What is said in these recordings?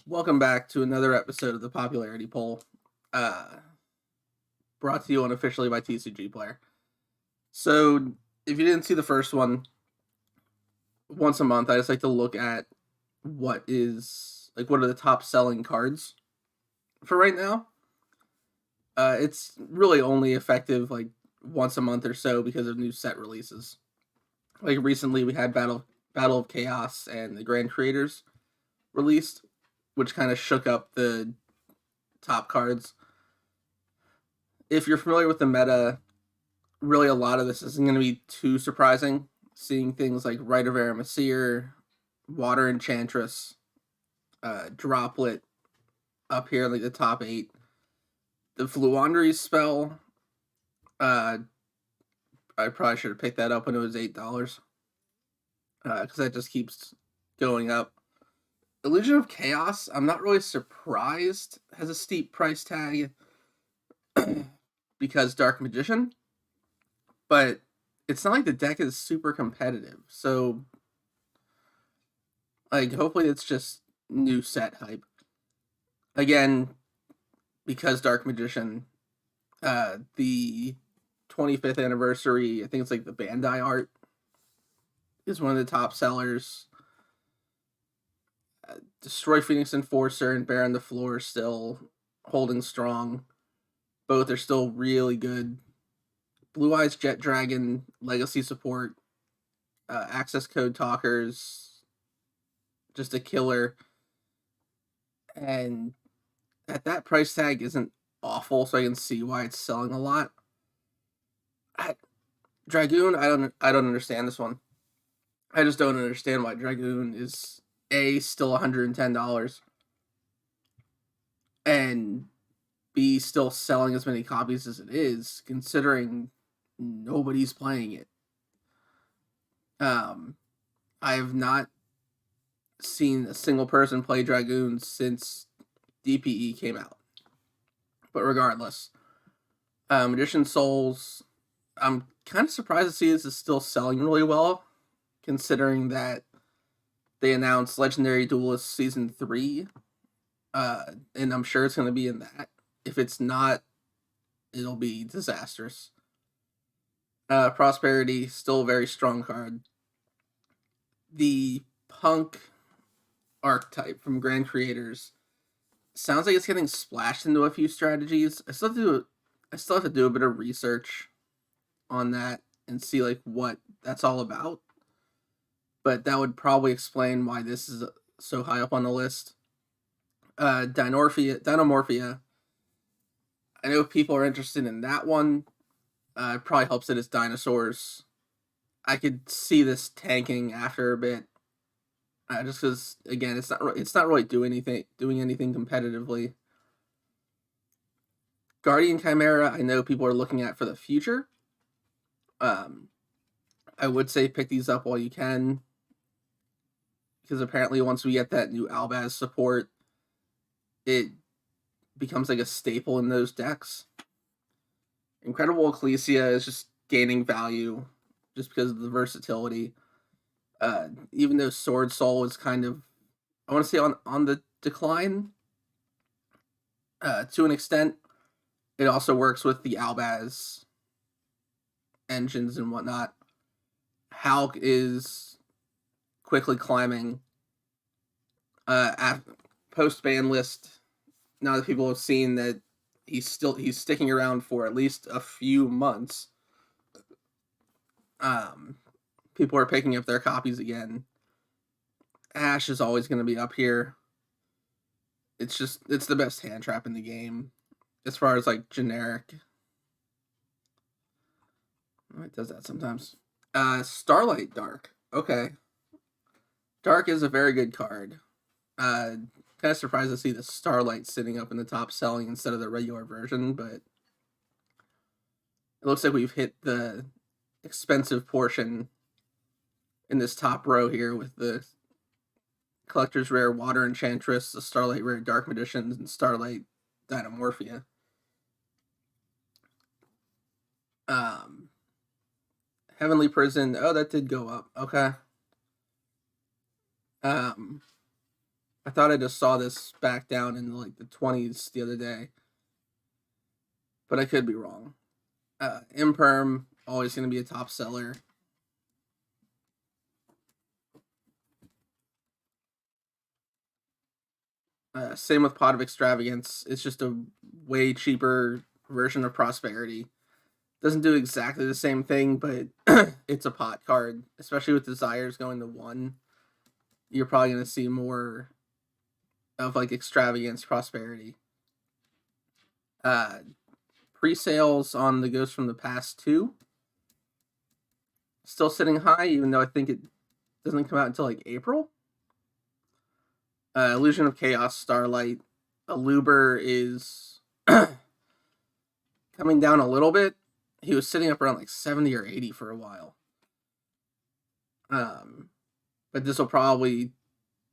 Welcome back to another episode of the Popularity Poll, uh, brought to you unofficially by tcgplayer. So, if you didn't see the first one, once a month I just like to look at what are the top selling cards for right now. It's really only effective like once a month or so because of new set releases. Like recently, we had Battle of Chaos and the Grand Creators released, which kind of shook up the top cards. If you're familiar with the meta, really a lot of this isn't going to be too surprising. Seeing things like Rite of Aramesir, Water Enchantress, Droplet up here, like the top 8. The Fluandry spell, I probably should have picked that up when it was $8, because that just keeps going up. Illusion of Chaos, I'm not really surprised, has a steep price tag because Dark Magician, but it's not like the deck is super competitive. So, like, hopefully it's just new set hype. Again, because Dark Magician, the 25th anniversary, I think it's like the Bandai art, is one of the top sellers. Destroy Phoenix Enforcer and Bear on the Floor still holding strong. Both are still really good. Blue Eyes Jet Dragon, Legacy support, access code talkers, just a killer. And at that price tag isn't awful, so I can see why it's selling a lot. Dragoon, I don't understand this one. I just don't understand why Dragoon is still $110 and B still selling as many copies as it is, considering nobody's playing it. I have not seen a single person play Dragoon since DPE came out. But regardless, Magician Souls, I'm kind of surprised to see this is still selling really well, considering that they announced Legendary Duelist Season 3, and I'm sure it's going to be in that. If it's not, it'll be disastrous. Prosperity, still a very strong card. The Punk archetype from Grand Creators sounds like it's getting splashed into a few strategies. I still have to do a bit of research on that and see like what that's all about. But that would probably explain why this is so high up on the list. Dinomorphia. I know people are interested in that one. It probably helps that it's dinosaurs. I could see this tanking after a bit, just because again, it's not really doing anything competitively. Guardian Chimera, I know people are looking at for the future. I would say pick these up while you can, because apparently once we get that new Albaz support, it becomes like a staple in those decks. Incredible Ecclesia is just gaining value just because of the versatility. Even though Sword Soul is kind of, I want to say on the decline, to an extent, it also works with the Albaz engines and whatnot. Hulk is quickly climbing. Post ban list, now that people have seen that he's sticking around for at least a few months, people are picking up their copies again. Ash is always going to be up here. It's the best hand trap in the game as far as like generic. It does that sometimes. Starlight Dark. Okay. Dark is a very good card. Kind of surprised to see the Starlight sitting up in the top selling instead of the regular version, but it looks like we've hit the expensive portion in this top row here with the Collector's Rare Water Enchantress, the Starlight Rare Dark Magicians, and Starlight Dinomorphia. Heavenly Prison. Oh, that did go up. Okay. I thought I just saw this back down in like the 20s the other day, but I could be wrong. Imperm, always going to be a top seller. Same with Pot of Extravagance. It's just a way cheaper version of Prosperity. Doesn't do exactly the same thing, but it's a pot card. Especially with Desires going to 1. You're probably going to see more of like Extravagance Prosperity. Pre-sales on the Ghost from the Past 2. Still sitting high, even though I think it doesn't come out until like April. Illusion of Chaos Starlight. Aluber is coming down a little bit. He was sitting up around like 70 or 80 for a while. But this will probably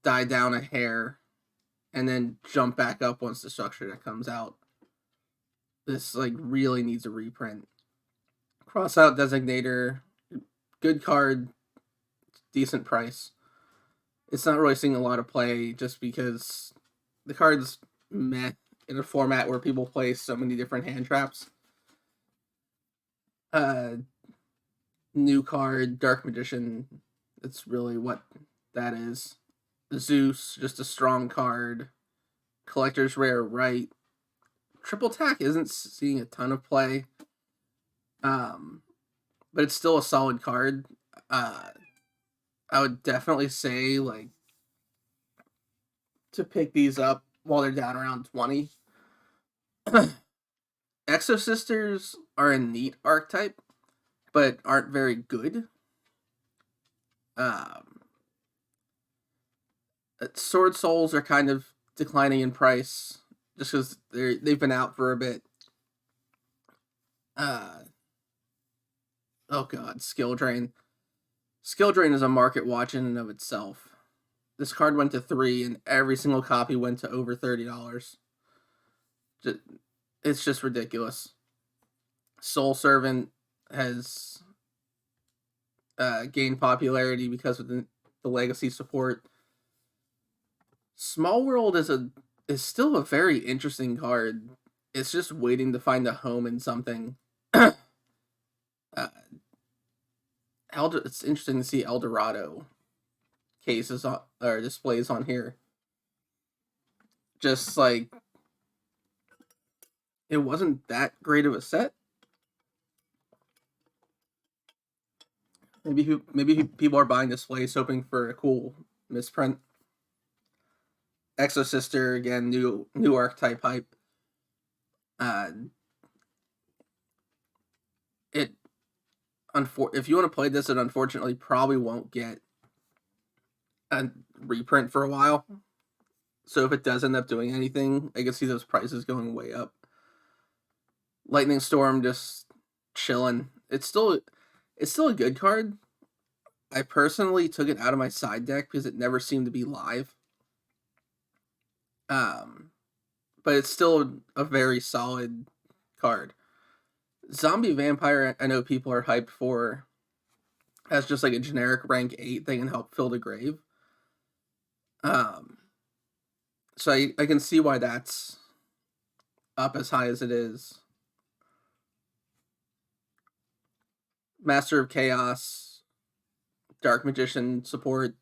die down a hair and then jump back up once the structure that comes out. This like really needs a reprint. Crossout Designator, good card, decent price. It's not really seeing a lot of play just because the card's meh in a format where people play so many different hand traps. New card, Dark Magician. That's really what that is. Zeus, just a strong card. Collector's Rare, right. Triple Tack isn't seeing a ton of play. But it's still a solid card. I would definitely say, like, to pick these up while they're down around 20. Exosisters are a neat archetype, but aren't very good. Sword Souls are kind of declining in price just because they've been out for a bit. Oh god, Skill Drain. Skill Drain is a market watch in and of itself. This card went to 3, and every single copy went to over $30. It's just ridiculous. Soul Servant has gained popularity because of the legacy support. Small World is still a very interesting card. It's just waiting to find a home in something. It's interesting to see Eldorado cases or displays on here. Just like it wasn't that great of a set. Maybe people are buying displays hoping for a cool misprint. Exosister again, new archetype hype. If you want to play this, it unfortunately probably won't get a reprint for a while. So if it does end up doing anything, I can see those prices going way up. Lightning Storm just chilling. It's still a good card. I personally took it out of my side deck because it never seemed to be live. But it's still a very solid card. Zombie Vampire, I know people are hyped for as just like a generic rank 8 that can help fill the grave. So I can see why that's up as high as it is. Master of Chaos, Dark Magician support,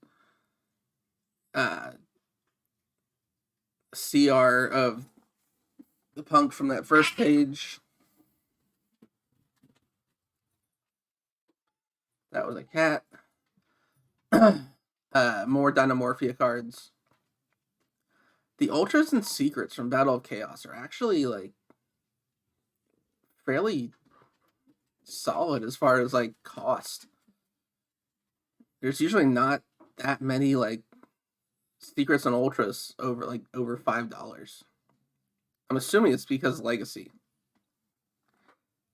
CR of the punk from that first page. That was a cat. More Dynamorphia cards. The Ultras and Secrets from Battle of Chaos are actually like fairly solid as far as like cost. There's usually not that many like Secrets and Ultras over $5. I'm assuming it's because Legacy.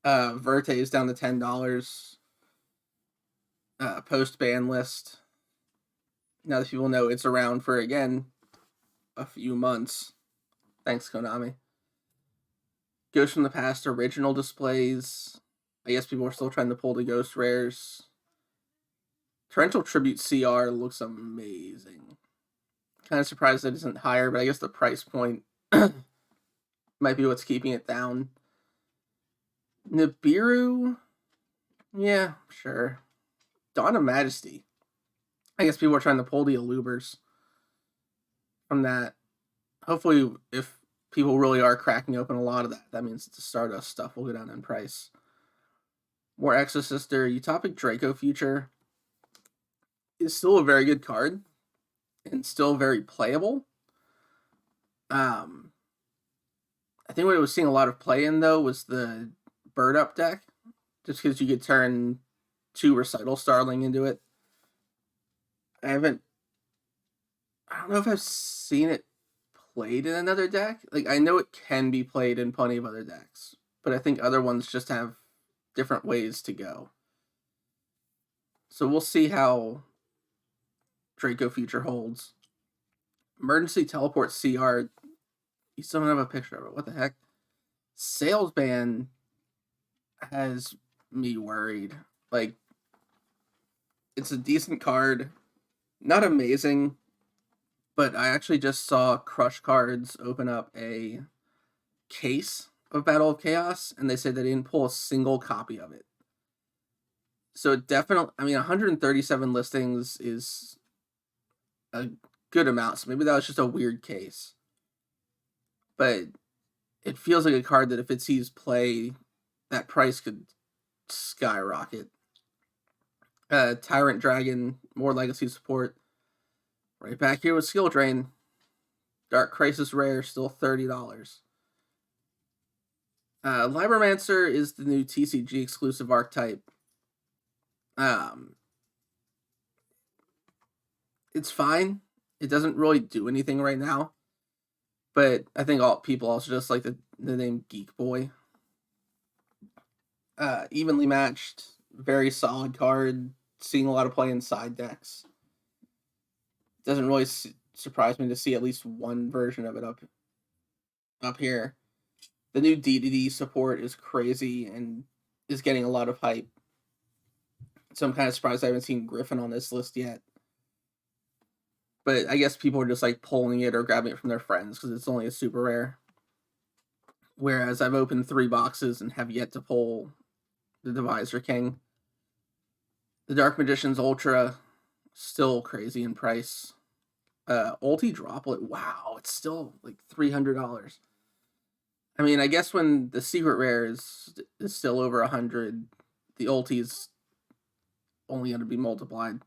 Verte is down to $10. Post ban list. Now that people know it's around for again a few months. Thanks, Konami. Ghost from the Past original displays. I guess people are still trying to pull the Ghost Rares. Torrential Tribute CR looks amazing. Kind of surprised that it isn't higher, but I guess the price point might be what's keeping it down. Nibiru, yeah, sure. Dawn of Majesty. I guess people are trying to pull the Alubers from that. Hopefully, if people really are cracking open a lot of that, that means the Stardust stuff will go down in price. More Exosister, Utopic Draco Future is still a very good card and still very playable. I think what it was seeing a lot of play in, though, was the Bird Up deck, just because you could turn 2 Recital Starling into it. I don't know if I've seen it played in another deck. Like, I know it can be played in plenty of other decks, but I think other ones just have different ways to go. So we'll see how Draco Future holds. Emergency Teleport CR. You still don't have a picture of it. What the heck? Salesman has me worried. Like, it's a decent card. Not amazing, but I actually just saw Crush Cards open up a case of Battle of Chaos, and they said they didn't pull a single copy of it. So it definitely, 137 listings is a good amount, so maybe that was just a weird case. But it feels like a card that if it sees play, that price could skyrocket. Tyrant Dragon, more legacy support. Right back here with Skill Drain. Dark Crisis Rare, still $30. Lybromancer is the new TCG exclusive archetype. It's fine. It doesn't really do anything right now. But I think all people also just like the name Geek Boy. Evenly matched, very solid card. Seeing a lot of play in side decks. Doesn't really surprise me to see at least one version of it up here. The new DDD support is crazy and is getting a lot of hype. So I'm kind of surprised I haven't seen Griffin on this list yet. But I guess people are just like pulling it or grabbing it from their friends because it's only a super rare. Whereas I've opened 3 boxes and have yet to pull the Divisor King. The Dark Magician's Ultra, still crazy in price. Ulti Droplet, wow, it's still like $300. I guess when the secret rare is still over 100, the ulti's only going to be multiplied.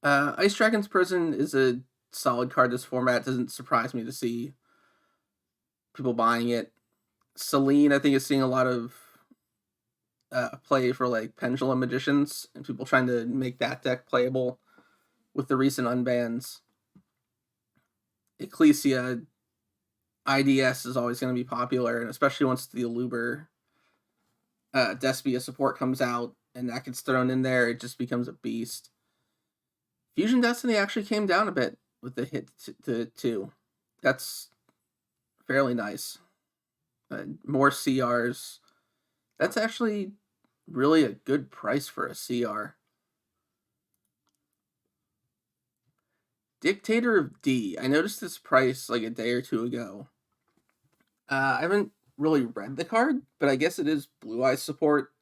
Ice Dragon's Prison is a solid card this format. Doesn't surprise me to see people buying it. Selene, I think, is seeing a lot of play for like Pendulum Magicians and people trying to make that deck playable with the recent unbans. Ecclesia, IDS is always going to be popular, and especially once the Aluber Despia support comes out and that gets thrown in there, it just becomes a beast. Fusion Destiny actually came down a bit with the hit to 2. That's fairly nice. More CRs. That's actually really a good price for a CR. Dictator of D. I noticed this price like a day or 2 ago. I haven't really read the card, but I guess it is Blue Eyes support.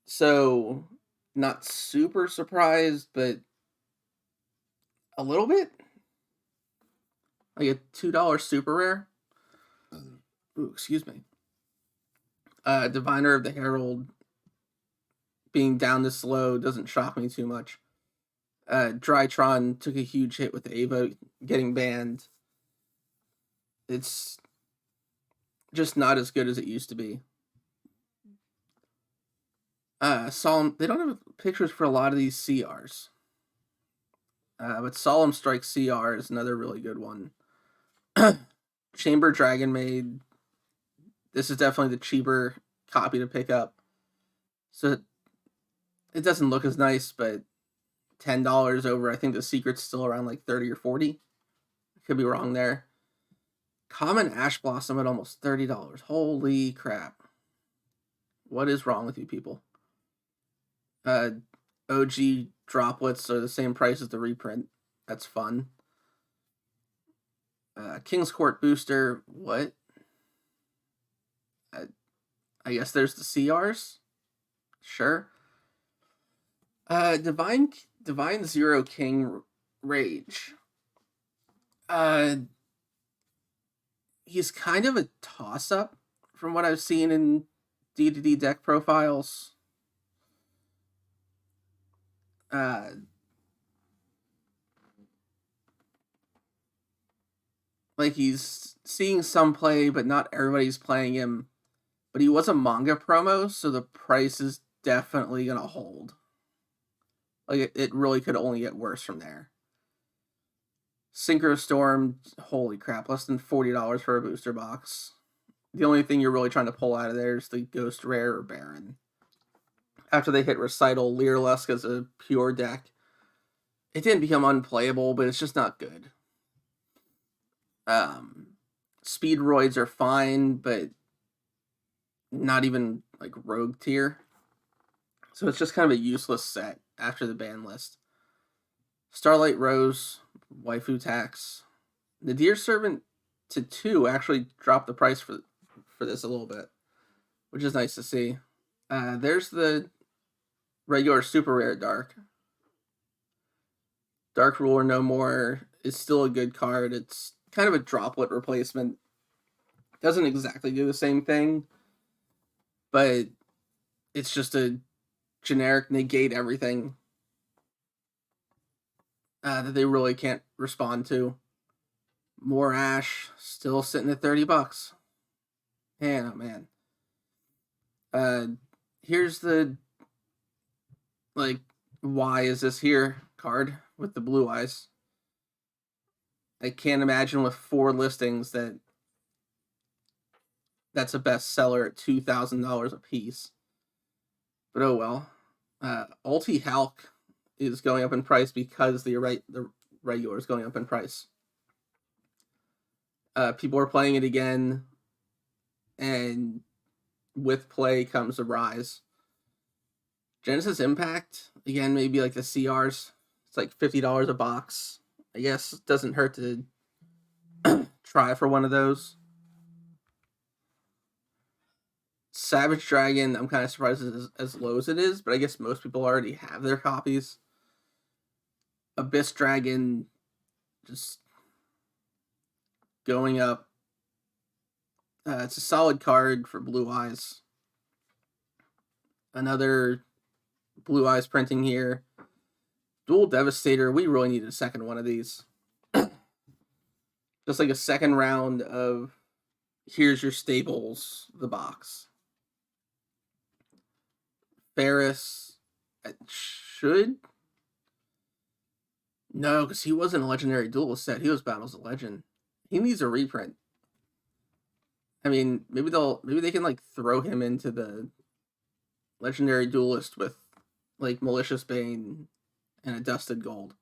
So not super surprised, but a little bit. Like a $2 super rare. Ooh, excuse me. Diviner of the Herald being down this low doesn't shock me too much. Drytron took a huge hit with Ava getting banned. It's just not as good as it used to be. Solemn, they don't have pictures for a lot of these CRs. But Solemn Strike CR is another really good one. Chamber Dragon Maid. This is definitely the cheaper copy to pick up. So it doesn't look as nice, but $10 over. I think the secret's still around like 30 or 40. Could be wrong there. Common Ash Blossom at almost $30. Holy crap. What is wrong with you people? OG droplets are the same price as the reprint. That's fun. King's Court booster. What? I guess there's the CRs. Sure. Divine Zero King Rage. He's kind of a toss-up from what I've seen in D2D deck profiles. Like, he's seeing some play, but not everybody's playing him. But he was a manga promo, so the price is definitely going to hold. Like, it really could only get worse from there. Synchro Storm, holy crap, less than $40 for a booster box. The only thing you're really trying to pull out of there is the Ghost Rare or Baron. After they hit Recital, Leerlusk as a pure deck, it didn't become unplayable, but it's just not good. Speedroids are fine, but not even like rogue tier. So it's just kind of a useless set after the ban list. Starlight Rose, Waifu Tax. Nadir Servant to 2 actually dropped the price for this a little bit, which is nice to see. There's the regular super rare Dark. Dark Ruler No More is still a good card. It's kind of a droplet replacement. Doesn't exactly do the same thing, but it's just a generic negate everything that they really can't respond to. More Ash, still sitting at $30. Man, oh man. Here's the, like, why is this here card with the blue eyes. I can't imagine with 4 listings that's a bestseller at $2,000 a piece. But oh well. Ulti Hulk is going up in price because the regular is going up in price. People are playing it again, and with play comes a rise. Genesis Impact, again, maybe like the CRs. It's like $50 a box. I guess it doesn't hurt to try for one of those. Savage Dragon, I'm kind of surprised it's as low as it is, but I guess most people already have their copies. Abyss Dragon, just going up. It's a solid card for Blue Eyes. Another Blue Eyes printing here. Dual Devastator, we really need a second one of these. Just like a second round of here's your staples, the box. Ferris, should? No, because he wasn't a legendary duelist set. He was Battles of Legend. He needs a reprint. I mean, maybe they can like throw him into the legendary duelist with like Malicious Bane and a Dusted Gold.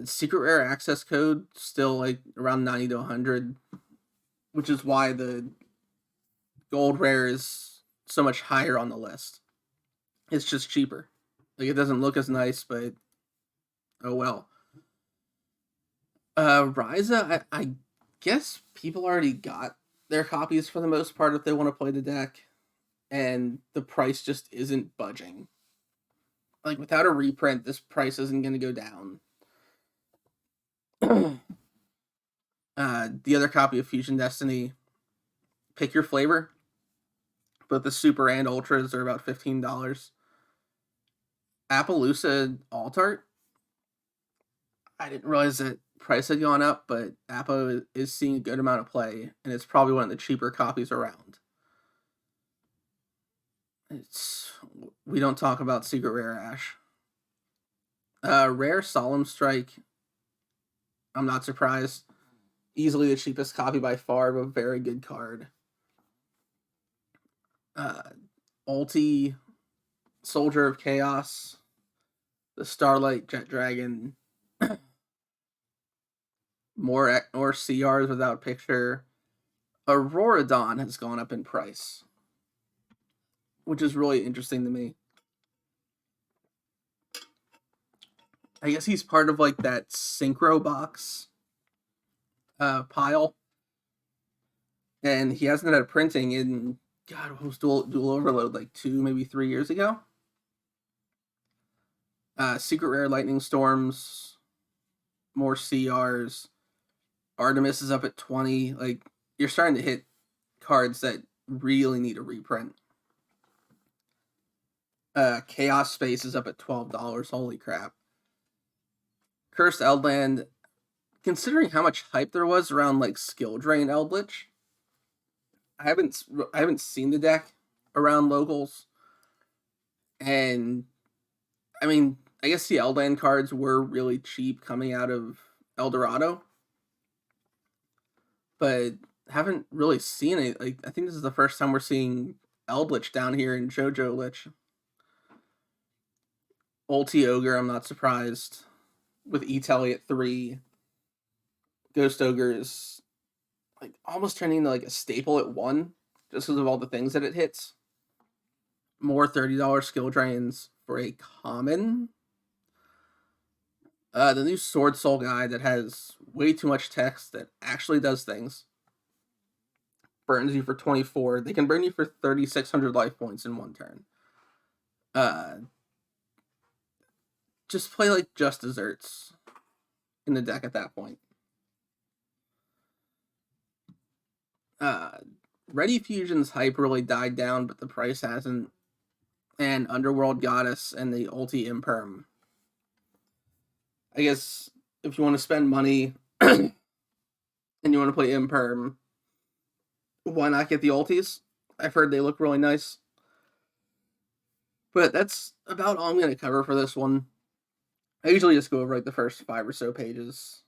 Secret Rare access code still like around 90 to 100, which is why the gold rare is so much higher on the list. It's just cheaper. Like, it doesn't look as nice, but oh well. Ryza, I guess people already got their copies for the most part if they want to play the deck, and the price just isn't budging. Like, without a reprint, this price isn't going to go down. The other copy of Fusion Destiny, pick your flavor. Both the Super and Ultras are about $15. Appaloosa Altart. I didn't realize that price had gone up, but Appa is seeing a good amount of play, and it's probably one of the cheaper copies around. We don't talk about Secret Rare Ash. Rare Solemn Strike. I'm not surprised. Easily the cheapest copy by far, but a very good card. Ulti, Soldier of Chaos, the Starlight Dragon, more CRs without picture. Auroradon has gone up in price, which is really interesting to me. I guess he's part of like that Synchro box pile, and he hasn't had printing in God, what was Dual Overload, like 2, maybe 3 years ago. Secret Rare Lightning Storms, more CRs. Artemis is up at 20. Like, you're starting to hit cards that really need a reprint. Chaos Space is up at $12. Holy crap. Cursed Eldland, considering how much hype there was around like Skill Drain Eldritch, I haven't seen the deck around locals, and I mean, I guess the Eldland cards were really cheap coming out of Eldorado, but haven't really seen it. Like, I think this is the first time we're seeing Eldritch down here in JoJo Lich. Ulti Ogre, I'm not surprised. With E-Telly at 3. Ghost Ogre is like almost turning into like a staple at 1, just because of all the things that it hits. More $30 skill drains for a common. The new Sword Soul guy that has way too much text that actually does things. Burns you for 24. They can burn you for 3,600 life points in 1 turn. Just play like Just Desserts in the deck at that point. Ready Fusion's hype really died down, but the price hasn't. And Underworld Goddess and the Ulti Imperm. I guess if you want to spend money and you want to play Imperm, why not get the ultis? I've heard they look really nice. But that's about all I'm going to cover for this one. I usually just go over like the first 5 or so pages,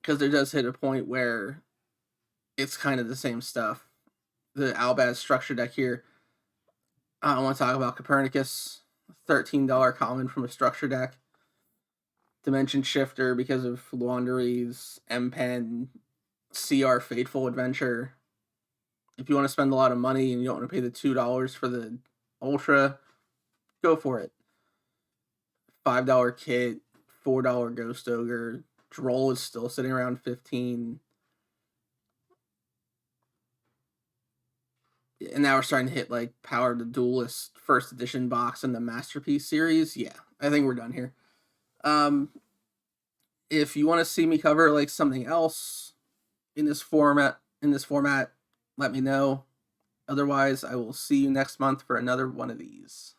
because there does hit a point where it's kind of the same stuff. The Albaz structure deck here, I want to talk about Copernicus, $13 common from a structure deck. Dimension Shifter because of Laundries, M-Pen, CR Fateful Adventure. If you want to spend a lot of money and you don't want to pay the $2 for the Ultra, go for it. $5 kit, $4 Ghost Ogre. Droll is still sitting around 15. And now we're starting to hit like Power of the Duelist first edition box and the Masterpiece series. Yeah, I think we're done here. If you want to see me cover like something else in this format, let me know. Otherwise, I will see you next month for another one of these.